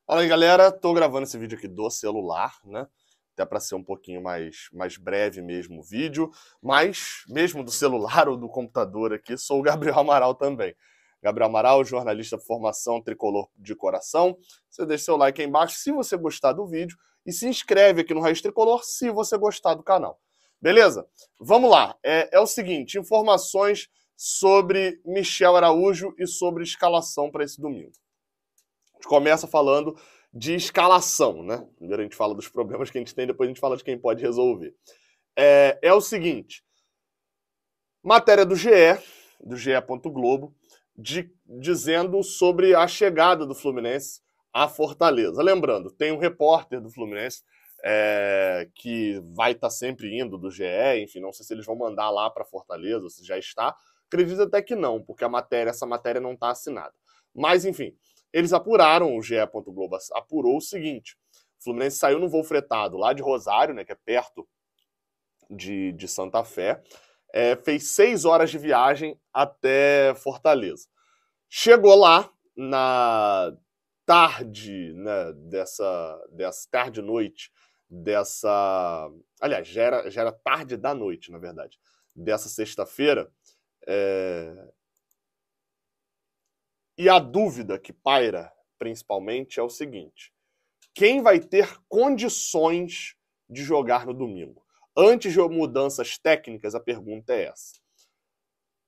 Fala aí, galera. Tô gravando esse vídeo aqui do celular, né? Até para ser um pouquinho mais breve mesmo o vídeo. Mas, mesmo do celular ou do computador aqui, sou o Gabriel Amaral também. Gabriel Amaral, jornalista de formação tricolor de coração. Você deixa seu like aí embaixo se você gostar do vídeo e se inscreve aqui no Raiz Tricolor se você gostar do canal. Beleza? Vamos lá. É o seguinte, informações sobre Michel Araújo e sobre escalação para esse domingo. A gente começa falando de escalação, né? Primeiro a gente fala dos problemas que a gente tem, depois a gente fala de quem pode resolver. É o seguinte, matéria do GE Globo, dizendo sobre a chegada do Fluminense à Fortaleza. Lembrando, tem um repórter do Fluminense que vai estar sempre indo do GE, enfim, não sei se eles vão mandar lá para Fortaleza, ou se já está. Acredito até que não, porque essa matéria não está assinada. Mas, enfim, eles apuraram, o GE. Globo apurou o seguinte: o Fluminense saiu no voo fretado lá de Rosário, né, que é perto de Santa Fé, fez 6 horas de viagem até Fortaleza. Chegou lá na tarde, né, dessa tarde-noite, aliás, já era tarde da noite, na verdade, dessa sexta-feira, e a dúvida que paira, principalmente, é o seguinte: quem vai ter condições de jogar no domingo? Antes de mudanças técnicas, a pergunta é essa.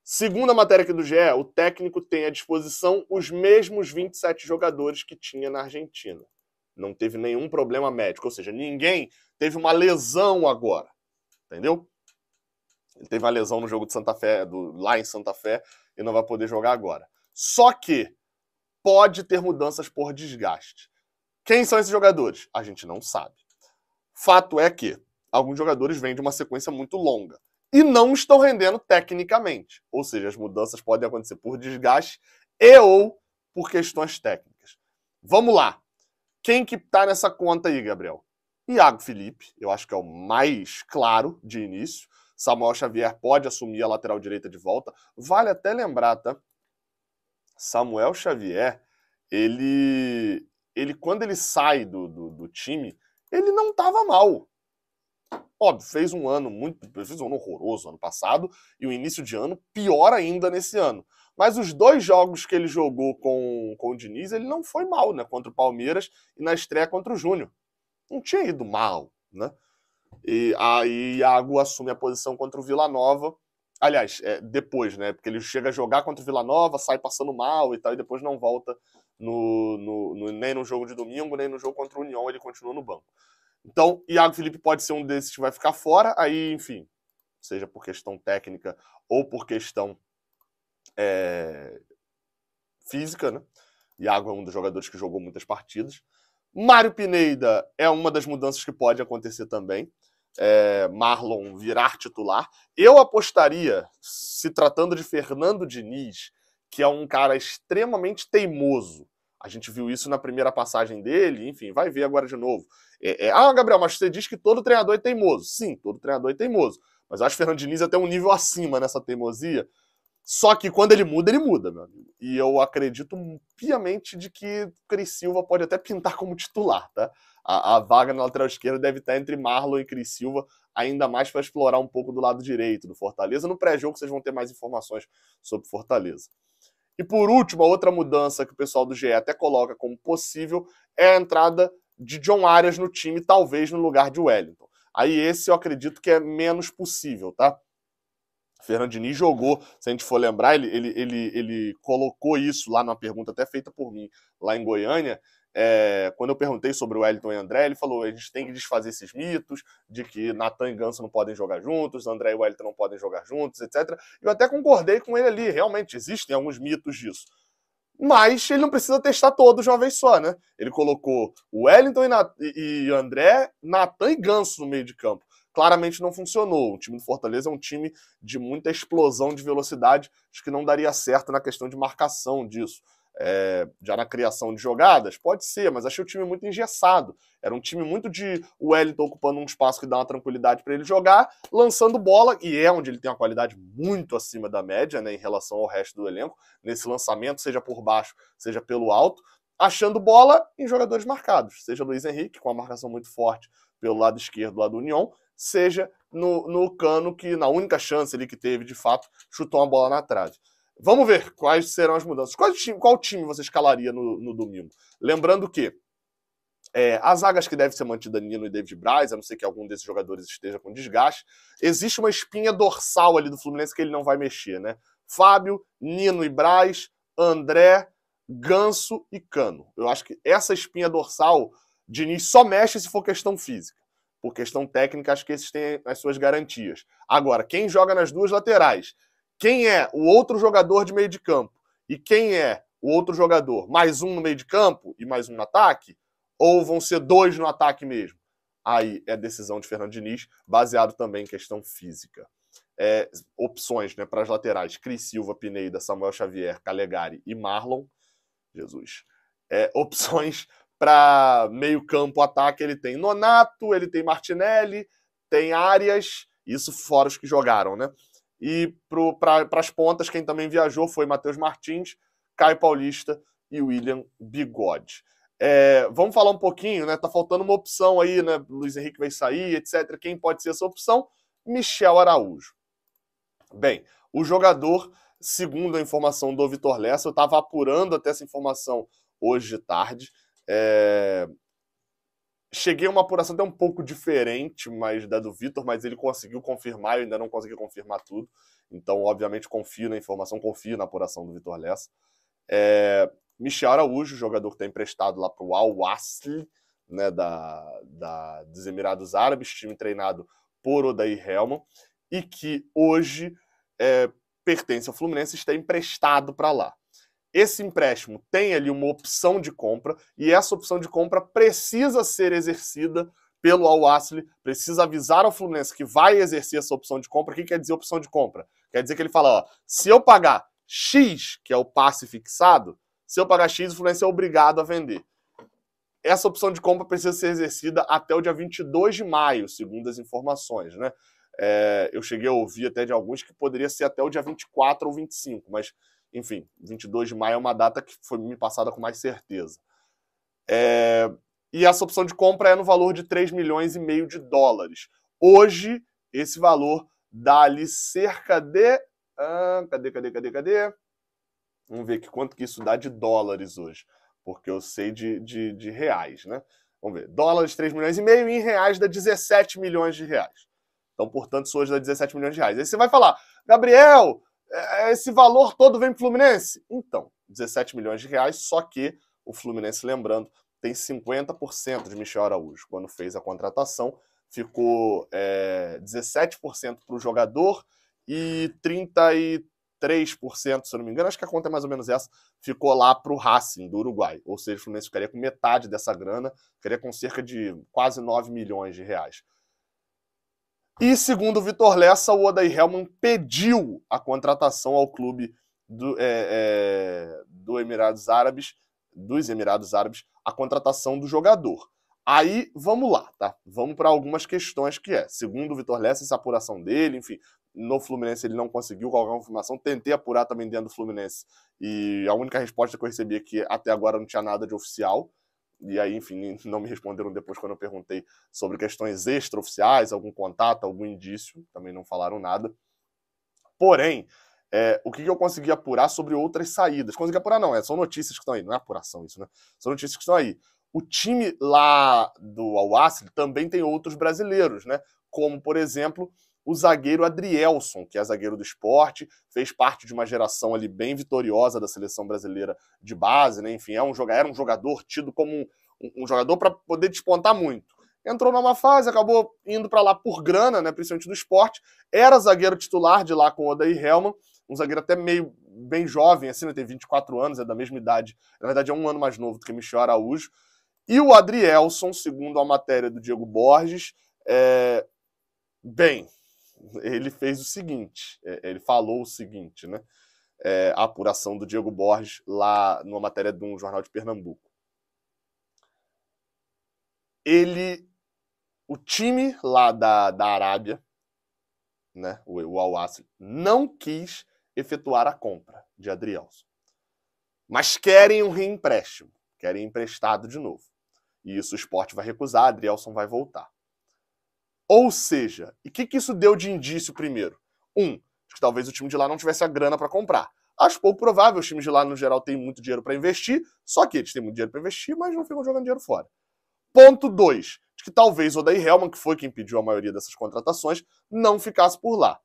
Segundo a matéria aqui do GE, o técnico tem à disposição os mesmos 27 jogadores que tinha na Argentina. Não teve nenhum problema médico, ou seja, ninguém teve uma lesão agora, entendeu? Ele teve uma lesão no jogo de Santa Fé, lá em Santa Fé, e não vai poder jogar agora. Só que pode ter mudanças por desgaste. Quem são esses jogadores? A gente não sabe. Fato é que alguns jogadores vêm de uma sequência muito longa e não estão rendendo tecnicamente. Ou seja, as mudanças podem acontecer por desgaste e ou por questões técnicas. Vamos lá. Quem que tá nessa conta aí, Gabriel? Iago Felipe, eu acho que é o mais claro de início. Samuel Xavier pode assumir a lateral direita de volta. Vale até lembrar, tá? Samuel Xavier, ele quando ele sai do time, ele não estava mal. Óbvio, fez um ano horroroso ano passado, e o início de ano pior ainda nesse ano. Mas os 2 jogos que ele jogou com o Diniz, ele não foi mal, né? Contra o Palmeiras e na estreia contra o Júnior. Não tinha ido mal, né? E aí Iago assume a posição contra o Vila Nova. Aliás, depois, né? Porque ele chega a jogar contra o Vila Nova, sai passando mal e tal, e depois não volta nem no jogo de domingo, nem no jogo contra o União, ele continua no banco. Então, Iago Felipe pode ser um desses que vai ficar fora, aí, enfim, seja por questão técnica ou por questão física, né? Iago é um dos jogadores que jogou muitas partidas. Mário Pineda é uma das mudanças que pode acontecer também. Marlon virar titular. Eu apostaria, se tratando de Fernando Diniz, que é um cara extremamente teimoso. A gente viu isso na primeira passagem dele, enfim, vai ver agora de novo. Gabriel, mas você diz que todo treinador é teimoso. Sim, todo treinador é teimoso. Mas eu acho que o Fernando Diniz é até um nível acima nessa teimosia. Só que quando ele muda, meu amigo. E eu acredito piamente de que Cris Silva pode até pintar como titular, tá? A vaga na lateral esquerda deve estar entre Marlon e Cris Silva, ainda mais para explorar um pouco do lado direito do Fortaleza. No pré-jogo vocês vão ter mais informações sobre Fortaleza. E por último, a outra mudança que o pessoal do GE até coloca como possível é a entrada de John Arias no time, talvez no lugar de Wellington. Aí esse eu acredito que é menos possível, tá? Fernando Diniz jogou, se a gente for lembrar, ele colocou isso lá numa pergunta até feita por mim, lá em Goiânia. Quando eu perguntei sobre o Wellington e André, ele falou: a gente tem que desfazer esses mitos de que Natan e Ganso não podem jogar juntos, André e Wellington não podem jogar juntos, etc. Eu até concordei com ele ali, realmente existem alguns mitos disso. Mas ele não precisa testar todos de uma vez só, né? Ele colocou o Wellington e André, Natan e Ganso no meio de campo. Claramente não funcionou. O time do Fortaleza é um time de muita explosão de velocidade, acho que não daria certo na questão de marcação disso. Já na criação de jogadas, pode ser, mas achei o time muito engessado. Era um time muito de Wellington ocupando um espaço que dá uma tranquilidade para ele jogar, lançando bola, e é onde ele tem uma qualidade muito acima da média, né, em relação ao resto do elenco, nesse lançamento, seja por baixo, seja pelo alto. achando bola em jogadores marcados, seja Luiz Henrique, com a marcação muito forte pelo lado esquerdo lá do União, seja no Cano, que na única chance ali que teve, de fato, chutou uma bola na trave. Vamos ver quais serão as mudanças. Qual time você escalaria no domingo? Lembrando que as zagas que devem ser mantidas, Nino e David Braz, a não ser que algum desses jogadores esteja com desgaste, existe uma espinha dorsal ali do Fluminense que ele não vai mexer, né? Fábio, Nino e Braz, André, Ganso e Cano. Eu acho que essa espinha dorsal, Diniz só mexe se for questão física. Por questão técnica, acho que esses têm as suas garantias. Agora, quem joga nas duas laterais, quem é o outro jogador de meio de campo e quem é o outro jogador, mais um no meio de campo e mais um no ataque, ou vão ser dois no ataque mesmo? Aí é decisão de Fernando Diniz, baseado também em questão física. Opções, né, para as laterais: Cris Silva, Pineda, Samuel Xavier, Calegari e Marlon. Jesus. Opções para meio campo, ataque, ele tem Nonato, ele tem Martinelli, tem Arias, isso fora os que jogaram, né? E para as pontas, quem também viajou foi Matheus Martins, Caio Paulista e William Bigode. Vamos falar um pouquinho, né? Tá faltando uma opção aí, né? Luiz Henrique vai sair, etc. Quem pode ser essa opção? Michel Araújo. Bem, o jogador, segundo a informação do Vitor Lessa, eu estava apurando até essa informação hoje de tarde. Cheguei a uma apuração até um pouco diferente da do Vitor, mas ele conseguiu confirmar, eu ainda não consegui confirmar tudo. Então, obviamente, confio na informação, confio na apuração do Vitor Lessa. Michel Araújo, jogador que está emprestado lá para o Al-Wasl, né, dos Emirados Árabes, time treinado por Odair Hellmann, e que hoje pertence ao Fluminense, está emprestado para lá. Esse empréstimo tem ali uma opção de compra, e essa opção de compra precisa ser exercida pelo Al-Wasl, precisa avisar ao Fluminense que vai exercer essa opção de compra. O que quer dizer opção de compra? Quer dizer que ele fala, se eu pagar X, que é o passe fixado, se eu pagar X, o Fluminense é obrigado a vender. Essa opção de compra precisa ser exercida até o dia 22 de maio, segundo as informações, né? Eu cheguei a ouvir até de alguns que poderia ser até o dia 24 ou 25, mas, enfim, 22 de maio é uma data que foi me passada com mais certeza. E essa opção de compra é no valor de 3,5 milhões de dólares. Hoje, esse valor dá ali cerca de... Cadê? Vamos ver aqui quanto que isso dá de dólares hoje, porque eu sei de reais, né? Vamos ver. Dólares, 3,5 milhões, e em reais dá 17 milhões de reais. Então, portanto, isso hoje dá 17 milhões de reais. Aí você vai falar, Gabriel, esse valor todo vem pro Fluminense? Então, 17 milhões de reais, só que o Fluminense, lembrando, tem 50% de Michel Araújo. Quando fez a contratação, ficou 17% para o jogador e 33%, se eu não me engano, acho que a conta é mais ou menos essa, ficou lá para o Racing, do Uruguai. Ou seja, o Fluminense ficaria com metade dessa grana, ficaria com cerca de quase 9 milhões de reais. E, segundo o Vitor Lessa, o Odair Hellmann pediu a contratação ao clube dos Emirados Árabes, a contratação do jogador. Aí, vamos lá, tá? Vamos para algumas questões que segundo o Vitor Lessa, essa apuração dele, enfim, no Fluminense ele não conseguiu qualquer informação, tentei apurar também dentro do Fluminense, e a única resposta que eu recebi é que até agora não tinha nada de oficial, e aí, enfim, não me responderam depois quando eu perguntei sobre questões extraoficiais, algum contato, algum indício, também não falaram nada. Porém, o que eu consegui apurar sobre outras saídas? Consegui apurar não, são notícias que estão aí, não é apuração isso, né? São notícias que estão aí. O time lá do Al-Wasl também tem outros brasileiros, né? Como, por exemplo, o zagueiro Adrielson, que é zagueiro do Sport, fez parte de uma geração ali bem vitoriosa da seleção brasileira de base, né? Enfim, era um jogador tido como um jogador para poder despontar muito. Entrou numa fase, acabou indo para lá por grana, né? Principalmente do Sport. Era zagueiro titular de lá com o Odair Hellmann, um zagueiro até meio bem jovem, assim, né? Tem 24 anos, é da mesma idade. Na verdade, é um ano mais novo do que Michel Araújo. E o Adrielson, segundo a matéria do Diego Borges, ele fez o seguinte, ele falou o seguinte, né? A apuração do Diego Borges lá numa matéria de um jornal de Pernambuco. O time lá da Arábia, né, o Al-Wasl, não quis efetuar a compra de Adrielson, mas querem um reempréstimo. querem emprestado de novo. E isso o Sport vai recusar, Adrielson vai voltar. Ou seja, e o que isso deu de indício primeiro? Que talvez o time de lá não tivesse a grana para comprar. Acho pouco provável, os times de lá no geral têm muito dinheiro para investir, só que eles têm muito dinheiro para investir, mas não ficam jogando dinheiro fora. Ponto 2, de que talvez o Odair Hellmann, que foi quem pediu a maioria dessas contratações, não ficasse por lá.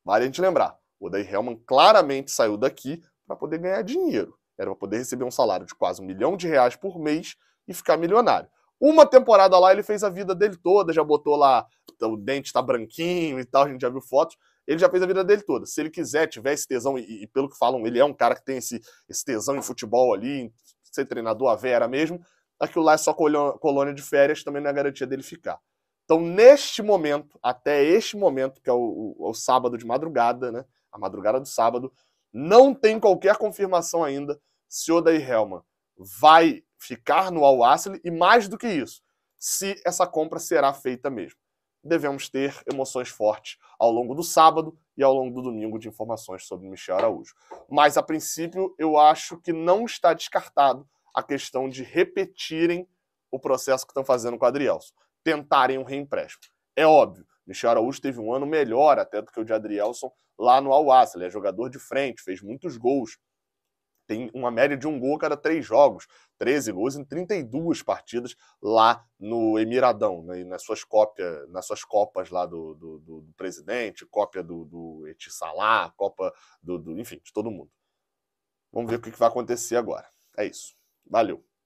Vale a gente lembrar, o Odair Hellmann claramente saiu daqui para poder ganhar dinheiro. Era para poder receber um salário de quase R$1 milhão por mês e ficar milionário. Uma temporada lá, ele fez a vida dele toda, já botou lá, o dente tá branquinho e tal, a gente já viu fotos. Ele já fez a vida dele toda. Se ele quiser, tiver esse tesão, e pelo que falam, ele é um cara que tem esse tesão em futebol ali, em ser treinador à vera mesmo, aquilo lá é só colônia de férias, também não é garantia dele ficar. Então, neste momento, até este momento, que é o sábado de madrugada, né? A madrugada do sábado, não tem qualquer confirmação ainda se o Odair Hellmann vai ficar no Al-Ahly e, mais do que isso, se essa compra será feita mesmo. Devemos ter emoções fortes ao longo do sábado e ao longo do domingo de informações sobre Michel Araújo. Mas, a princípio, eu acho que não está descartado a questão de repetirem o processo que estão fazendo com o Adrielson. Tentarem um reempréstimo. É óbvio, Michel Araújo teve um ano melhor até do que o de Adrielson lá no Al-Ahly. Ele é jogador de frente, fez muitos gols. Tem uma média de 1 gol a cada 3 jogos, 13 gols em 32 partidas lá no Emiradão, né, nas suas copas lá do presidente, cópia do Etisalat, copa enfim, de todo mundo. Vamos ver o que vai acontecer agora. É isso. Valeu.